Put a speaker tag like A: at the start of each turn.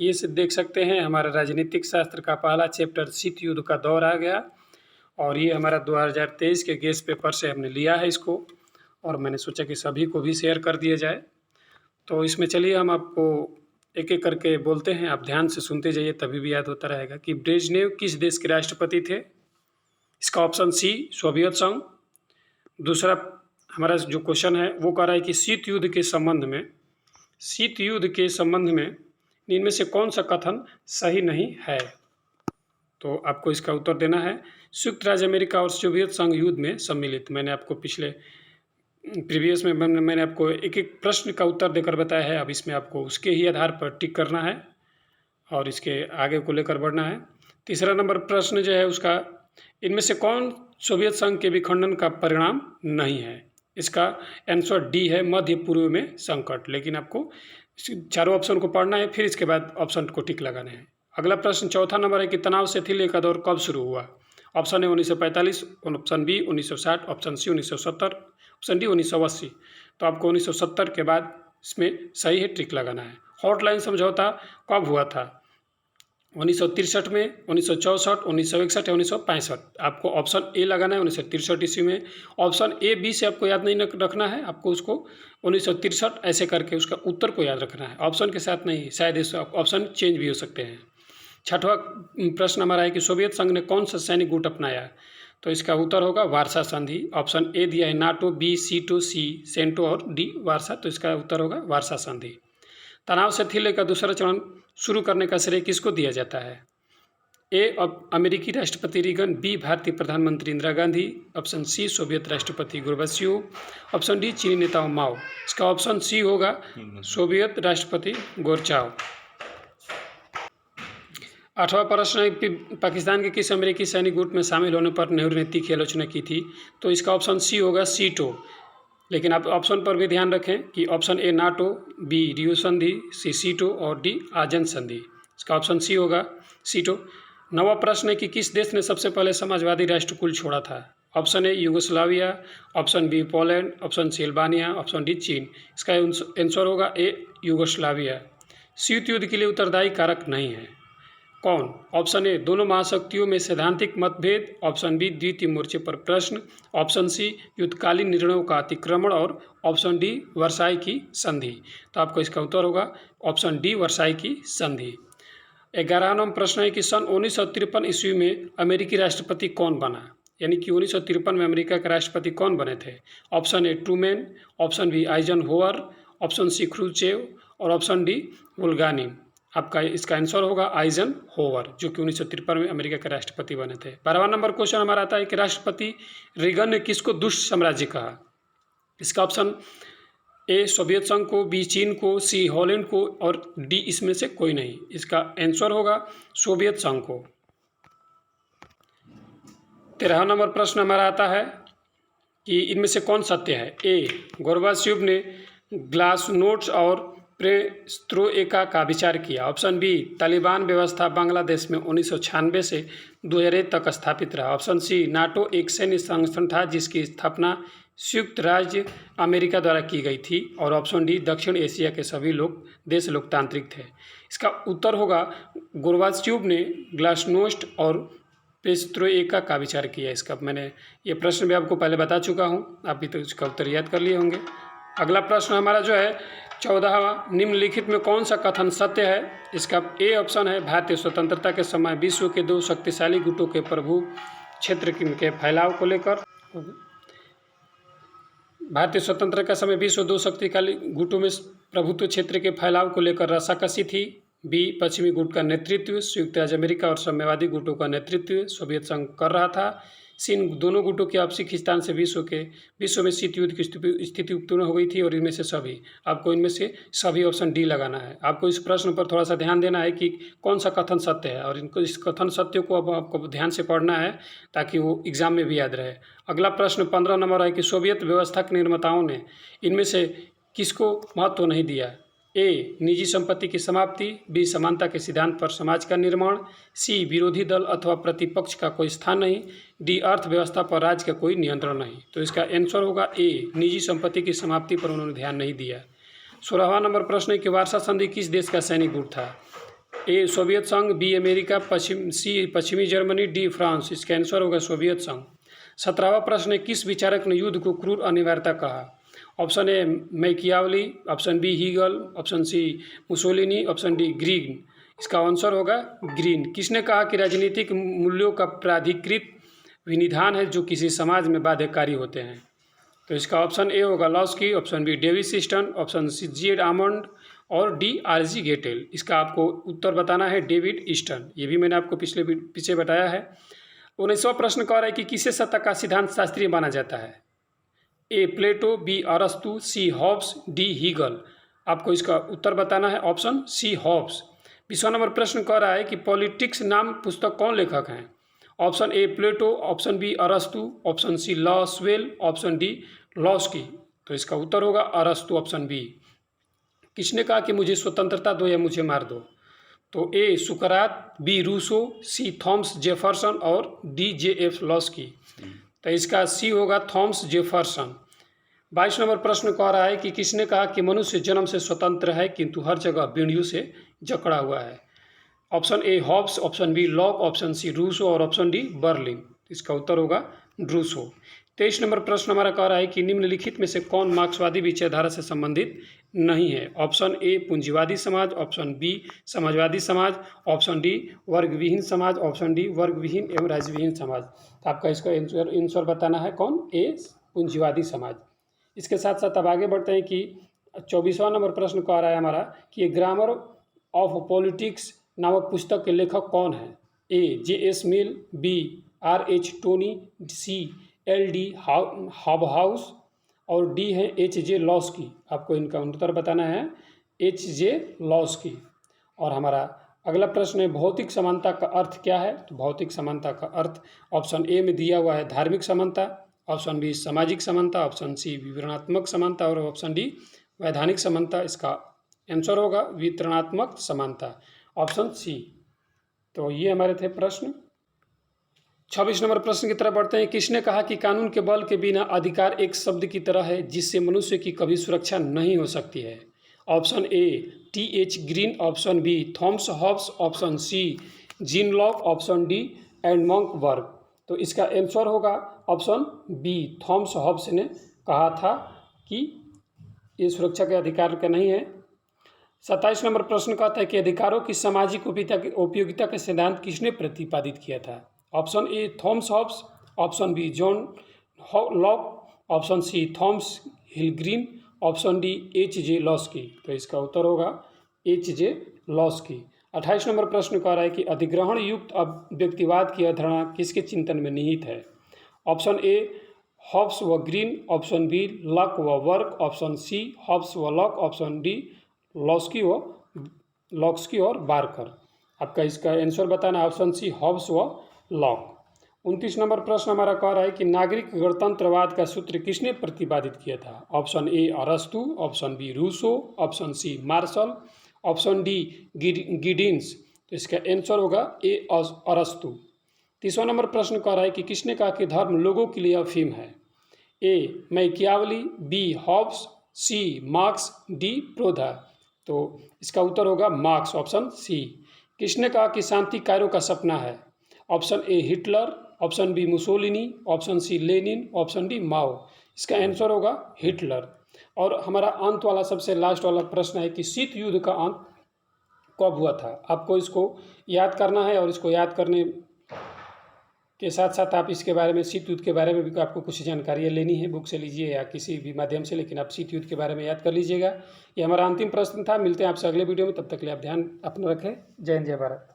A: ये से देख सकते हैं हमारा राजनीतिक शास्त्र का पहला चैप्टर शीत युद्ध का दौर आ गया और ये हमारा 2023 के गेस्ट पेपर से हमने लिया है इसको और मैंने सोचा कि सभी को भी शेयर कर दिया जाए। तो इसमें चलिए हम आपको एक एक करके बोलते हैं, आप ध्यान से सुनते जाइए तभी भी याद होता रहेगा कि ब्रेजनेव किस देश के राष्ट्रपति थे। इसका ऑप्शन सी सोवियत संघ। दूसरा हमारा जो क्वेश्चन है वो कह रहा है कि शीत युद्ध के संबंध में इनमें से कौन सा कथन सही नहीं है। तो आपको इसका उत्तर देना है संयुक्त राज्य अमेरिका और सोवियत संघ युद्ध में सम्मिलित। मैंने आपको प्रीवियस में मैंने आपको एक एक प्रश्न का उत्तर देकर बताया है। अब इसमें आपको उसके ही आधार पर टिक करना है और इसके आगे को लेकर बढ़ना है। तीसरा नंबर प्रश्न जो है उसका, इनमें से कौन सोवियत संघ के विखंडन का परिणाम नहीं है। इसका आंसर डी है, मध्य पूर्व में संकट। लेकिन आपको चारों ऑप्शन को पढ़ना है, फिर इसके बाद ऑप्शन को टिक लगाना है। अगला प्रश्न चौथा नंबर है कि तनाव शिथिल का दौर कब शुरू हुआ। ऑप्शन है 1945, option B 1960, option C 1970, option D 1980। तो आपको 1970 के बाद इसमें सही है टिक लगाना है। हॉटलाइन समझौता कब हुआ था। 1963 में, 1964, 1961 या 1965। आपको ऑप्शन ए लगाना है 1963 ईस्वी में। ऑप्शन ए बी से आपको याद नहीं रखना है, आपको उसको 1963 ऐसे करके उसका उत्तर को याद रखना है, ऑप्शन के साथ नहीं। शायद इस ऑप्शन चेंज भी हो सकते हैं। छठवां प्रश्न हमारा है कि सोवियत संघ ने कौन सा सैनिक गुट अपनाया। तो इसका उत्तर होगा वार्सा संधि। ऑप्शन ए दिया है नाटो, बी सीटो, सी सेंटो और डी वार्सा। तो इसका उत्तर होगा वार्सा संधि। तनाव शिथिल का दूसरा चरण शुरू करने का श्रेय किसको दिया जाता है। ए अमेरिकी राष्ट्रपति रीगन, बी भारतीय प्रधानमंत्री Indira Gandhi, option C Soviet राष्ट्रपति गोर्बाचेव, ऑप्शन डी चीनी नेता माओ। इसका ऑप्शन सी होगा सोवियत राष्ट्रपति गोर्बाचेव। आठवां प्रश्न है पाकिस्तान के किस अमेरिकी सैनिक गुट में शामिल होने पर नेहरू ने तीखी आलोचना की थी। तो इसका ऑप्शन सी होगा सीटो। लेकिन आप ऑप्शन पर भी ध्यान रखें कि ऑप्शन ए नाटो, बी रियो संधि, सी सीटो और डी आजन संधि। इसका ऑप्शन सी होगा सीटो। नवा प्रश्न है कि किस देश ने सबसे पहले समाजवादी राष्ट्रकुल छोड़ा था। Option A Yugoslavia, option B Poland, option C Albania, option D चीन। इसका आंसर होगा ए यूगोस्लाविया। शीत युद्ध के लिए उत्तरदायी कारक नहीं है कौन। ऑप्शन ए दोनों महाशक्तियों में सैद्धांतिक मतभेद, ऑप्शन बी द्वितीय मोर्चे पर प्रश्न, ऑप्शन सी युद्धकालीन निर्णयों का अतिक्रमण और ऑप्शन डी वर्साई की संधि। तो आपको इसका उत्तर होगा ऑप्शन डी वर्साई की संधि। 11वां नंबर प्रश्न है कि सन 1953 ईस्वी में अमेरिकी राष्ट्रपति कौन बना। यानी कि 1953 में अमेरिका के राष्ट्रपति कौन बने थे। Option A Truman, option B Eisenhower, option C Khrushchev और ऑप्शन डी वुल्गानिन। आपका इसका आंसर होगा आइजनहोवर, जो कि 1953 में अमेरिका के राष्ट्रपति बने थे। 12वां नंबर क्वेश्चन हमारा आता है कि राष्ट्रपति रीगन ने किसको दुष्ट साम्राज्य कहा। इसका ऑप्शन ए सोवियत संघ को, बी चीन को, सी हॉलैंड को और डी इसमें से कोई नहीं। इसका आंसर होगा सोवियत संघ को। 13वां नंबर प्रश्न हमारा आता है कि इनमें से कौन सत्य है। ए गोर्बाचेव ने ग्लासनोस्ट और पेरेस्ट्रोइका का विचार किया। ऑप्शन बी तालिबान व्यवस्था बांग्लादेश में 1996 से 2001 तक स्थापित रहा। ऑप्शन सी नाटो एक सैन्य संगठन था जिसकी स्थापना संयुक्त राज्य अमेरिका द्वारा की गई थी। और ऑप्शन डी दक्षिण एशिया के सभी देश लोकतांत्रिक थे। इसका उत्तर होगा गोर्बाचेव ने ग्लासनोस्ट और पेरेस्ट्रोइका का विचार किया। इसका मैंने ये प्रश्न भी आपको पहले बता चुका हूँ, आप भी तो इसका उत्तर याद कर लिए होंगे। अगला प्रश्न हमारा जो है 14वां, निम्नलिखित में कौन सा कथन सत्य है। इसका ए ऑप्शन है भारतीय स्वतंत्रता के समय विश्व के दो शक्तिशाली गुटों के प्रभु क्षेत्र के फैलाव को लेकर, भारतीय स्वतंत्रता का समय विश्व दो शक्तिशाली गुटों में प्रभुत्व क्षेत्र के फैलाव को लेकर रसाकसी थी। बी पश्चिमी गुट का नेतृत्व संयुक्त राज्य अमेरिका और साम्यवादी गुटों का नेतृत्व सोवियत संघ कर रहा था। सी इन दोनों गुटों के आपसी खींचतान से विश्व में शीत युद्ध की स्थिति उत्पन्न हो गई थी। और इनमें से सभी, आपको इनमें से सभी ऑप्शन डी लगाना है। आपको इस प्रश्न पर थोड़ा सा ध्यान देना है कि कौन सा कथन सत्य है और इनको इस कथन सत्य को अब आपको ध्यान से पढ़ना है ताकि वो एग्जाम में भी याद रहे। अगला प्रश्न 15 नंबर है कि सोवियत व्यवस्था के निर्माताओं ने इनमें से किसको महत्व नहीं दिया। ए निजी संपत्ति की समाप्ति, बी समानता के सिद्धांत पर समाज का निर्माण, सी विरोधी दल अथवा प्रतिपक्ष का कोई स्थान नहीं, डी अर्थव्यवस्था पर राज्य का कोई नियंत्रण नहीं। तो इसका आंसर होगा ए निजी संपत्ति की समाप्ति पर उन्होंने ध्यान नहीं दिया। 16वां नंबर प्रश्न है कि वार्सा संधि किस देश का सैनिक गुट था। ए सोवियत संघ, बी अमेरिका, सी पश्चिमी जर्मनी, डी फ्रांस। इसका आंसर होगा सोवियत संघ। 17वां प्रश्न है, किस विचारक ने युद्ध को क्रूर अनिवार्यता कहा? Option A Machiavelli, option B Hegel, option C Mussolini, option D Green. इसका आंसर होगा ग्रीन। किसने कहा कि राजनीतिक मूल्यों का प्राधिकृत विनिधान है जो किसी समाज में बाध्यकारी होते हैं? तो इसका ऑप्शन ए होगा Laski, option B Davis Easton, option C G Almond और डी आरजी गेटेल। इसका आपको उत्तर बताना है डेविड ईस्टन। ये भी मैंने आपको पीछे बताया है। 19वां प्रश्न कह रहा है कि किसे सत्ता का सिद्धांत शास्त्रीय माना जाता है? ए प्लेटो, बी अरस्तु, सी हॉब्स, डी हीगल। आपको इसका उत्तर बताना है ऑप्शन सी हॉब्स। 20वां नंबर प्रश्न कह रहा है कि पॉलिटिक्स नाम पुस्तक कौन लेखक हैं? Option A Plato, option B अरस्तु, option C Lasswell, option D Laski. तो इसका उत्तर होगा अरस्तु, ऑप्शन बी। किसने कहा कि मुझे स्वतंत्रता दो या मुझे मार दो? तो ए सुकरात, बी रूसो, सी थॉमस जेफरसन और डी जे एफ लॉस्की। तो इसका सी होगा थॉमस जेफरसन। 22 नंबर प्रश्न कह रहा है कि किसने कहा कि मनुष्य जन्म से स्वतंत्र है किंतु हर जगह बीड़ियों से जकड़ा हुआ है? Option A Hobbes, option B Locke, option C Rousseau और ऑप्शन डी बर्लिन। इसका उत्तर होगा रूसो। 23 नंबर प्रश्न हमारा कह रहा है कि निम्नलिखित में से कौन मार्क्सवादी विचारधारा से संबंधित नहीं है? ऑप्शन ए पूंजीवादी समाज, ऑप्शन बी समाजवादी समाज, ऑप्शन डी वर्गविहीन समाज, ऑप्शन डी वर्गविहीन एवं राज्यविहीन समाज। तो आपका इसका आंसर बताना है कौन? ए पूंजीवादी समाज। इसके साथ साथ अब आगे बढ़ते हैं कि 24वां नंबर प्रश्न कह रहा है हमारा कि ग्रामर ऑफ पॉलिटिक्स नामक पुस्तक के लेखक कौन है? A J S Mill, B R H Tawney, C L D Hobhouse और डी है एच जे लॉस्की। आपको इनका उत्तर बताना है एच जे लॉस्की। और हमारा अगला प्रश्न है भौतिक समानता का अर्थ क्या है? तो भौतिक समानता का अर्थ ऑप्शन ए में दिया हुआ है धार्मिक समानता, ऑप्शन बी सामाजिक समानता, ऑप्शन सी विवरणात्मक समानता और ऑप्शन डी वैधानिक समानता। इसका आंसर होगा वितरणात्मक समानता, ऑप्शन सी। तो ये हमारे थे प्रश्न। 26 नंबर प्रश्न की तरफ बढ़ते हैं। किसने कहा कि कानून के बल के बिना अधिकार एक शब्द की तरह है जिससे मनुष्य की कभी सुरक्षा नहीं हो सकती है? Option A T H Green, option B Thomas Hobbes, option C Jean Locke, option D Edmund Burke. तो इसका आंसर होगा ऑप्शन बी थॉमस हॉब्स ने कहा था कि ये सुरक्षा के अधिकार का नहीं है। 27 नंबर प्रश्न कहता है कि अधिकारों की सामाजिक उपयोगिता का सिद्धांत किसने प्रतिपादित किया था? Option A Thomas Hobbes, option B John Locke, option C Thomas Hill Green, option D H J Laski. तो इसका उत्तर होगा एच जे लॉस्की। 28 नंबर प्रश्न कह रहा है कि अधिग्रहण युक्त व्यक्तिवाद की अवधारणा किसके चिंतन में निहित है? ऑप्शन ए हॉब्स व ग्रीन, ऑप्शन बी लॉक व वर्क, ऑप्शन सी हॉब्स व लॉक, ऑप्शन डी लॉस्की और बार्कर। आपका इसका आंसर बताना ऑप्शन सी हॉब्स व लॉक। 29 नंबर प्रश्न हमारा कह रहा है कि नागरिक गणतंत्रवाद का सूत्र किसने प्रतिपादित किया था? ऑप्शन ए अरस्तु, option B Rousseau, option C Marshall, option D Giddens. तो इसका आंसर होगा ए अरस्तु। 30वां नंबर प्रश्न कह रहा है कि किसने कहा कि धर्म लोगों के लिए अफीम है? ए मैकियावली, बी हॉब्स, सी मार्क्स, डी प्रोधा। तो इसका उत्तर होगा मार्क्स, ऑप्शन सी। किसने कहा कि शांति कायरो का सपना है? Option A Hitler, option B Mussolini, option C Lenin, option D Mao. इसका आंसर होगा हिटलर। और हमारा अंत वाला सबसे लास्ट वाला प्रश्न है कि शीत युद्ध का अंत कब हुआ था? आपको इसको याद करना है और इसको याद करने के साथ साथ आप इसके बारे में शीत युद्ध के बारे में भी आपको कुछ जानकारियाँ लेनी है, बुक से लीजिए या किसी भी माध्यम से, लेकिन आप शीत युद्ध के बारे में याद कर लीजिएगा। ये हमारा अंतिम प्रश्न था। मिलते हैं आपसे अगले वीडियो में, तब तक के लिए आप ध्यान अपना रखें। जय हिंद, जय भारत।